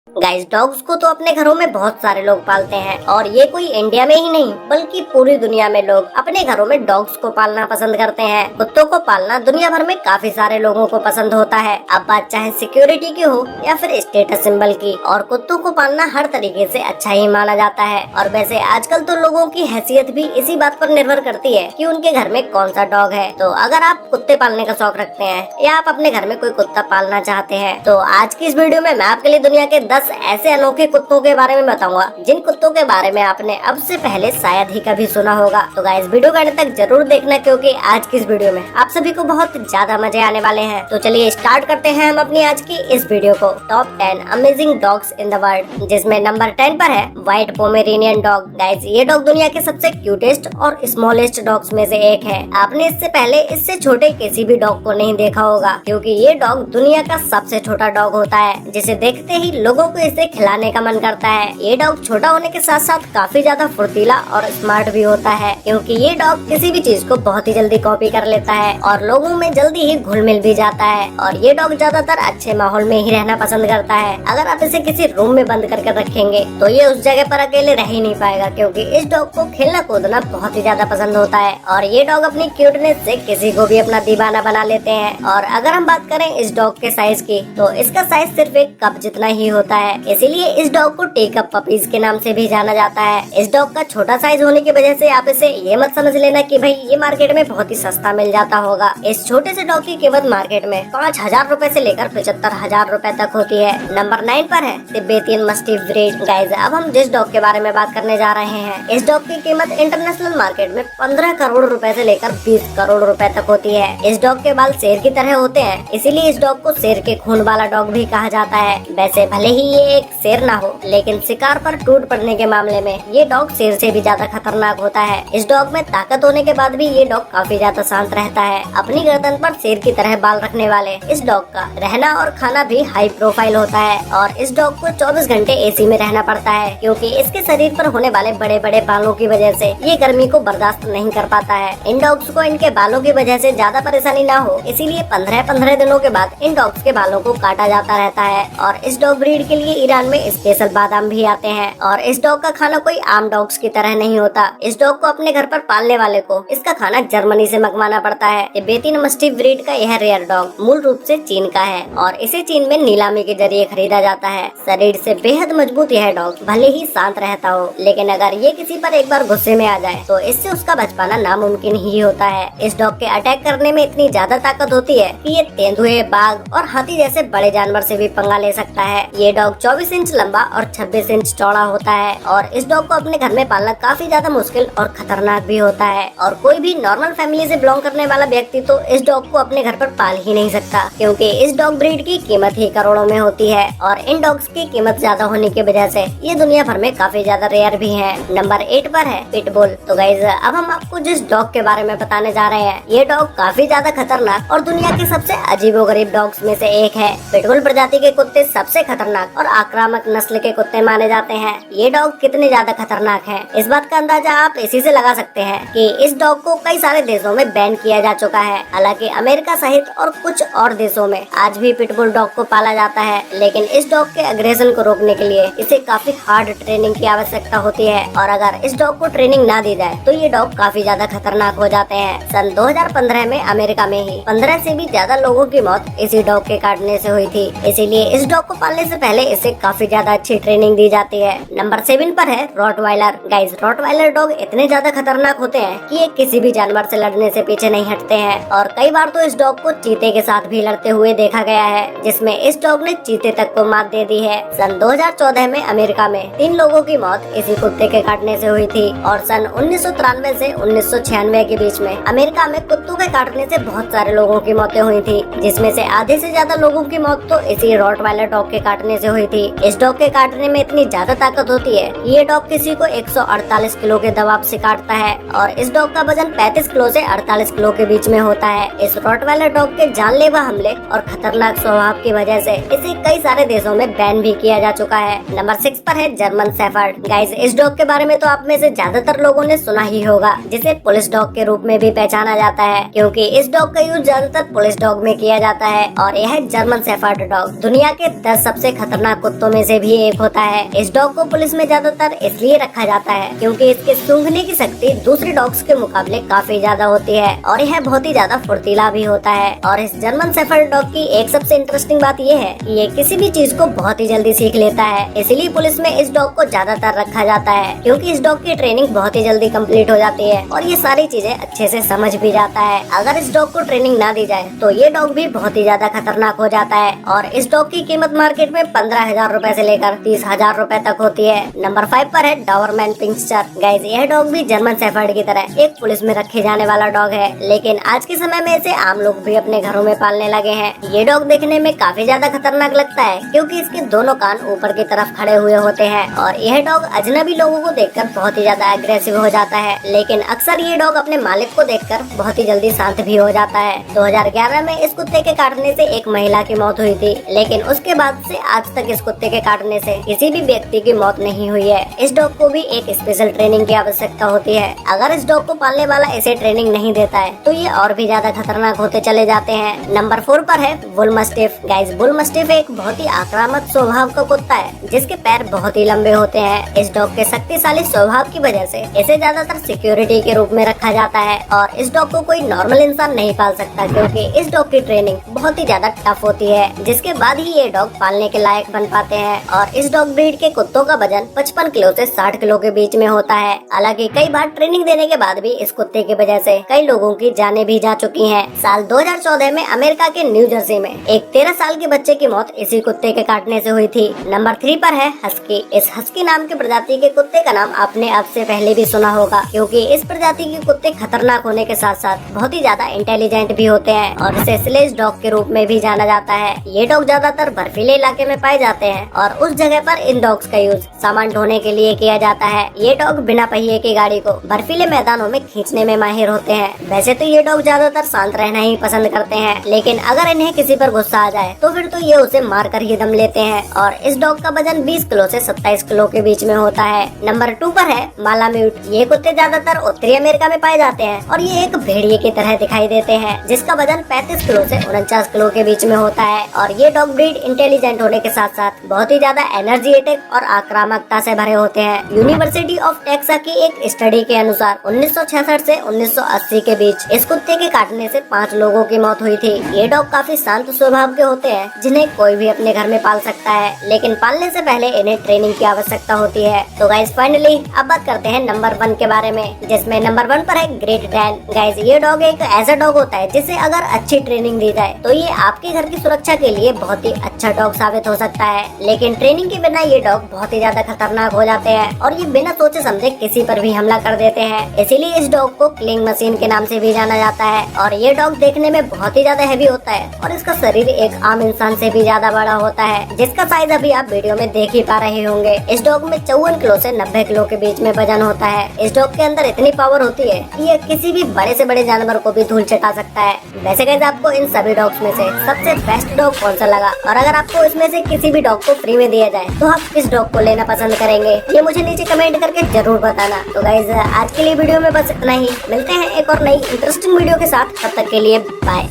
Guys, dogs को तो अपने घरों में बहुत सारे लोग पालते हैं और ये कोई इंडिया में ही नहीं बल्कि पूरी दुनिया में लोग अपने घरों में डॉग्स को पालना पसंद करते हैं। कुत्तों को पालना दुनिया भर में काफी सारे लोगों को पसंद होता है। अब बात चाहे सिक्योरिटी की हो या फिर स्टेटस सिंबल की, और कुत्तों को पालना हर तरीके से अच्छा ही माना जाता है। और वैसे आजकल तो लोगों की हैसियत भी इसी बात पर निर्भर करती है कि उनके घर में कौन सा डॉग है। तो अगर आप कुत्ते पालने का शौक रखते हैं या आप अपने घर में कोई कुत्ता पालना चाहते हैं, तो आज की इस वीडियो में मैं आपके लिए दुनिया के 10 ऐसे अनोखे कुत्तों के बारे में बताऊंगा जिन कुत्तों के बारे में आपने अब से पहले शायद ही कभी सुना होगा। तो गाइस, वीडियो का अंत तक जरूर देखना क्योंकि आज की इस वीडियो में आप सभी को बहुत ज्यादा मजे आने वाले हैं। तो चलिए स्टार्ट करते हैं हम अपनी आज की इस वीडियो को। Top 10 amazing dogs in the world, जिसमें नंबर 10 पर है व्हाइट पोमेरेनियन डॉग। गाइस, ये डॉग दुनिया के सबसे क्यूटेस्ट और स्मॉलेस्ट डॉग्स में से एक है। आपने इससे पहले इससे छोटे किसी भी डॉग को नहीं देखा होगा क्योंकि ये डॉग दुनिया का सबसे छोटा डॉग होता है, जिसे देखते ही लोगों को इसे खिलाने का मन करता है। ये डॉग छोटा होने के साथ साथ काफी ज्यादा फुर्तीला और स्मार्ट भी होता है क्योंकि ये डॉग किसी भी चीज को बहुत ही जल्दी कॉपी कर लेता है और लोगों में जल्दी ही घुल मिल भी जाता है। और ये डॉग ज्यादातर अच्छे माहौल में ही रहना पसंद करता है। अगर आप इसे किसी रूम में बंद करके रखेंगे तो ये उस जगह पर अकेले रह ही नहीं पाएगा क्योंकि इस डॉग को खेलना कूदना बहुत ही ज्यादा पसंद होता है। और ये डॉग अपनी क्यूटनेस से किसी को भी अपना दीवाना बना लेते हैं। और अगर हम बात करें इस डॉग के साइज की, तो इसका साइज सिर्फ एक कप जितना ही होता है। इसीलिए इस डॉग को टी कप पपीज के नाम से भी जाना जाता है। इस डॉग का छोटा साइज होने की वजह से आप इसे ये मत समझ लेना कि भाई ये मार्केट में बहुत ही सस्ता मिल जाता होगा। इस छोटे से डॉग की कीमत मार्केट में 5,000 रूपए से लेकर 75,000 रूपए तक होती है। नंबर 9 पर है तिब्बतियन मस्टिफ ब्रीड। गाइस, अब हम जिस डॉग के बारे में बात करने जा रहे हैं, इस डॉग की कीमत इंटरनेशनल मार्केट में 15 करोड़ रुपए से लेकर 20 करोड़ रुपए तक होती है। इस डॉग के बाल शेर की तरह होते हैं, इसीलिए इस डॉग को शेर के खून वाला डॉग भी कहा जाता है। वैसे भले ही ये एक शेर ना हो, लेकिन शिकार पर टूट पड़ने के मामले में ये डॉग शेर से भी ज्यादा खतरनाक होता है। इस डॉग में ताकत होने के बाद भी ये डॉग काफी ज्यादा शांत रहता है। अपनी गर्दन पर शेर की तरह बाल रखने वाले इस डॉग का रहना और खाना भी हाई प्रोफाइल होता है। और इस डॉग को 24 घंटे एसी में रहना पड़ता है क्योंकि इसके शरीर पर होने वाले बड़े बड़े बालों की वजह से ये गर्मी को बर्दाश्त नहीं कर पाता है। इन डॉग्स को इनके बालों की वजह से ज्यादा परेशानी ना हो, इसीलिए 15-15 दिनों के बाद इन डॉग्स के बालों को काटा जाता रहता है। और इस डॉग ब्रीड के लिए ईरान में स्पेशल बादाम भी आते हैं। और इस डॉग का खाना कोई आम डॉग्स की तरह नहीं होता। इस डॉग को अपने घर पर पालने वाले को इसका खाना जर्मनी से मंगवाना पड़ता है। तिब्बतियन मस्टिफ ब्रीड का यह रेयर डॉग मूल रूप से चीन का है और इसे चीन में नीलामी के जरिए खरीदा जाता है। शरीर से बेहद मजबूत यह डॉग भले ही शांत रहता हो, लेकिन अगर ये किसी पर एक बार गुस्से में आ जाए तो इससे उसका बच पाना नामुमकिन ही होता है। इस डॉग के अटैक करने में इतनी ज्यादा ताकत होती है कि ये तेंदुए, बाघ और हाथी जैसे बड़े जानवर से भी पंगा ले सकता है। ये डॉग 24 इंच लंबा और 26 इंच चौड़ा होता है। और इस डॉग को अपने घर में पालना काफी ज्यादा मुश्किल और खतरनाक भी होता है। और कोई भी नॉर्मल फैमिली से बिलोंग करने वाला व्यक्ति तो इस डॉग को अपने घर पर पाल ही नहीं सकता क्योंकि इस डॉग ब्रीड की कीमत ही करोड़ों में होती है। और इन डॉग्स की कीमत ज्यादा होने की वजह से ये दुनिया भर में काफी ज्यादा रेयर भी है। नंबर 8 पर है पिटबुल। तो गाइस, अब हम आपको जिस डॉग के बारे में बताने जा रहे हैं, ये डॉग काफी ज्यादा खतरनाक और दुनिया के सबसे अजीबोगरीब डॉग्स में से एक है। पिटबुल प्रजाति के कुत्ते सबसे खतरनाक और आक्रामक नस्ल के कुत्ते माने जाते हैं। ये डॉग कितने ज्यादा खतरनाक है, इस बात का अंदाजा आप इसी से लगा सकते हैं कि इस डॉग को कई सारे देशों में बैन किया जा चुका है। हालांकि अमेरिका सहित और कुछ और देशों में आज भी पिटबुल डॉग को पाला जाता है, लेकिन इस डॉग के अग्रेशन को रोकने के लिए इसे काफी हार्ड ट्रेनिंग की आवश्यकता होती है। और अगर इस डॉग को ट्रेनिंग ना दी जाए तो ये डॉग काफी ज्यादा खतरनाक हो जाते हैं। सन 2015 में अमेरिका में ही 15 से भी ज्यादा लोगों की मौत इसी डॉग के काटने से हुई थी। इसीलिए इस डॉग को पालने से पहले इसे काफी ज्यादा अच्छी ट्रेनिंग दी जाती है। नंबर 7 पर है रॉटवाइलर। गाइस, रॉटवाइलर डॉग इतने ज्यादा खतरनाक होते हैं कि ये किसी भी जानवर से लड़ने से पीछे नहीं हटते हैं। और कई बार तो इस डॉग को चीते के साथ भी लड़ते हुए देखा गया है, जिसमें इस डॉग ने चीते तक को मात दे दी है। सन 2014 में अमेरिका में 3 लोगों की मौत इसी कुत्ते के काटने से हुई थी। और सन 1993 से 1996 के बीच में अमेरिका में कुत्तों के काटने से बहुत सारे लोगों की मौतें हुई थी, जिसमें से आधे से ज्यादा लोगों की मौत तो इसी रॉटवाइलर डॉग के काटने से हुई थी। इस डॉग के काटने में इतनी ज्यादा ताकत होती है, ये डॉग किसी को 148 किलो के दबाव से काटता है। और इस डॉग का वजन 35 किलो से 48 किलो के बीच में होता है। इस रॉटवाइलर डॉग के जानलेवा हमले और खतरनाक स्वभाव की वजह से इसे कई सारे देशों में बैन भी किया जा चुका है। नंबर 6 पर है जर्मन शेफर्ड। गाइस, इस डॉग के बारे में तो आप में से ज्यादातर लोगों ने सुना ही होगा, जिसे पुलिस डॉग के रूप में भी पहचाना जाता है क्योंकि इस डॉग का यूज ज्यादातर पुलिस डॉग में किया जाता है। और यह जर्मन शेफर्ड डॉग दुनिया के 10 सबसे खतरनाक खतरनाक कुत्तों में से भी एक होता है। इस डॉग को पुलिस में ज्यादातर इसलिए रखा जाता है क्योंकि इसके सूंघने की शक्ति दूसरे डॉग्स के मुकाबले काफी ज्यादा होती है और यह बहुत ही ज्यादा फुर्तीला भी होता है। और इस जर्मन शेफर्ड डॉग की एक सबसे इंटरेस्टिंग बात यह है कि ये किसी भी चीज को बहुत ही जल्दी सीख लेता है, इसीलिए पुलिस में इस डॉग को ज्यादातर रखा जाता है क्योंकि इस डॉग की ट्रेनिंग बहुत ही जल्दी कंप्लीट हो जाती है और ये सारी चीजें अच्छे से समझ भी जाता है। अगर इस डॉग को ट्रेनिंग ना दी जाए तो ये डॉग भी बहुत ही ज्यादा खतरनाक हो जाता है और इस डॉग की कीमत मार्केट में 15,000 रूपए से लेकर 30,000 रूपए तक होती है। नंबर 5 पर है डॉबरमैन पिंक्स्टर। गाइस, यह डॉग भी जर्मन शेफर्ड की तरह एक पुलिस में रखे जाने वाला डॉग है, लेकिन आज के समय में इसे आम लोग भी अपने घरों में पालने लगे हैं। ये डॉग देखने में काफी ज्यादा खतरनाक लगता है क्योंकि इसके दोनों कान ऊपर की तरफ खड़े हुए होते हैं और यह डॉग अजनबी लोगों को देखकर बहुत ही ज्यादा एग्रेसिव हो जाता है, लेकिन अक्सर ये डॉग अपने मालिक को देखकर बहुत ही जल्दी शांत भी हो जाता है। 2011 में इस कुत्ते के काटने से एक महिला की मौत हुई थी, लेकिन उसके बाद से आज तक इस कुत्ते के काटने से किसी भी व्यक्ति की मौत नहीं हुई है। इस डॉग को भी एक स्पेशल ट्रेनिंग की आवश्यकता होती है। अगर इस डॉग को पालने वाला इसे ट्रेनिंग नहीं देता है तो ये और भी ज्यादा खतरनाक होते चले जाते हैं। नंबर 4 पर है bull mastiff. Guys, bull mastiff एक बहुत ही आक्रामक स्वभाव का कुत्ता है जिसके पैर बहुत ही लंबे होते हैं। इस डॉग के शक्तिशाली स्वभाव की वजह से इसे ज्यादातर सिक्योरिटी के रूप में रखा जाता है और इस डॉग को कोई नॉर्मल इंसान नहीं पाल सकता क्योंकि इस डॉग की ट्रेनिंग बहुत ही ज्यादा टफ होती है, जिसके बाद ही ये डॉग पालने के लायक बन पाते हैं। और इस डॉग ब्रीड के कुत्तों का वजन 55 किलो से 60 किलो के बीच में होता है। हालांकि कई बार ट्रेनिंग देने के बाद भी इस कुत्ते की वजह से कई लोगों की जानें भी जा चुकी हैं। साल 2014 में अमेरिका के न्यू जर्सी में एक 13 साल के बच्चे की मौत इसी कुत्ते के काटने से हुई थी। नंबर 3 पर है हस्की। इस हस्की नाम के प्रजाति के कुत्ते का नाम आपने अब से पहले भी सुना होगा क्योंकि इस प्रजाति के कुत्ते खतरनाक होने के साथ साथ बहुत ही ज्यादा इंटेलिजेंट भी होते हैं और इसे स्लेज डॉग के रूप में भी जाना जाता है। ये डॉग ज्यादातर बर्फीले इलाके में पाए जाते हैं और उस जगह पर इन डॉग्स का यूज सामान ढोने के लिए किया जाता है। ये डॉग बिना पहिए की गाड़ी को बर्फीले मैदानों में खींचने में माहिर होते हैं। वैसे तो ये डॉग ज्यादातर शांत रहना ही पसंद करते हैं, लेकिन अगर इन्हें किसी पर गुस्सा आ जाए तो फिर तो ये उसे मार कर ही दम लेते हैं और इस डॉग का वजन 20 किलो से 27 किलो के बीच में होता है। नंबर 2 पर है मालाम्यूट। ये कुत्ते ज्यादातर उत्तरी अमेरिका में पाए जाते हैं और ये एक भेड़िए की तरह दिखाई देते हैं जिसका वजन 35 किलो से 49 किलो के बीच में होता है और ये डॉग ब्रीड इंटेलिजेंट होने के साथ साथ बहुत ही ज्यादा एनर्जेटिक और आक्रामकता से भरे होते हैं। यूनिवर्सिटी ऑफ टेक्सास की एक स्टडी के अनुसार 1966 से 1980 के बीच इस कुत्ते के काटने से 5 लोगों की मौत हुई थी। ये डॉग काफी शांत स्वभाव के होते हैं जिन्हें कोई भी अपने घर में पाल सकता है, लेकिन पालने से पहले इन्हें ट्रेनिंग की आवश्यकता होती है। तो गाइस, फाइनली अब बात करते हैं नंबर 1 के बारे में, जिसमें नंबर 1 पर है ग्रेट डैन। गाइस, ये डॉग एक ऐसा डॉग होता है जिसे अगर अच्छी ट्रेनिंग दी जाए तो ये आपके घर की सुरक्षा के लिए बहुत ही अच्छा डॉग साबित हो सकता है, लेकिन ट्रेनिंग के बिना ये डॉग बहुत ही ज्यादा खतरनाक हो जाते हैं और ये बिना सोचे समझे किसी पर भी हमला कर देते हैं। इसीलिए इस डॉग को किलिंग मशीन के नाम से भी जाना जाता है और ये डॉग देखने में बहुत ही ज्यादा हैवी होता है और इसका शरीर एक आम इंसान से भी ज्यादा बड़ा होता है, जिसका साइज अभी आप वीडियो में देख ही पा रहे होंगे। इस डॉग में 54 किलो से 90 किलो के बीच में वजन होता है। इस डॉग के अंदर इतनी पावर होती है कि ये किसी भी बड़े से बड़े जानवर को भी धूल चटा सकता है। वैसे गाइस, आपको इन सभी डॉग्स में से सबसे बेस्ट डॉग कौन सा लगा, और अगर आपको इसमें से किसी भी डॉग को फ्री में दिया जाए तो आप किस डॉग को लेना पसंद करेंगे, ये मुझे नीचे कमेंट करके जरूर बताना। तो गाइस, आज के लिए वीडियो में बस इतना ही। मिलते हैं एक और नई इंटरेस्टिंग वीडियो के साथ, तब तक के लिए बाय।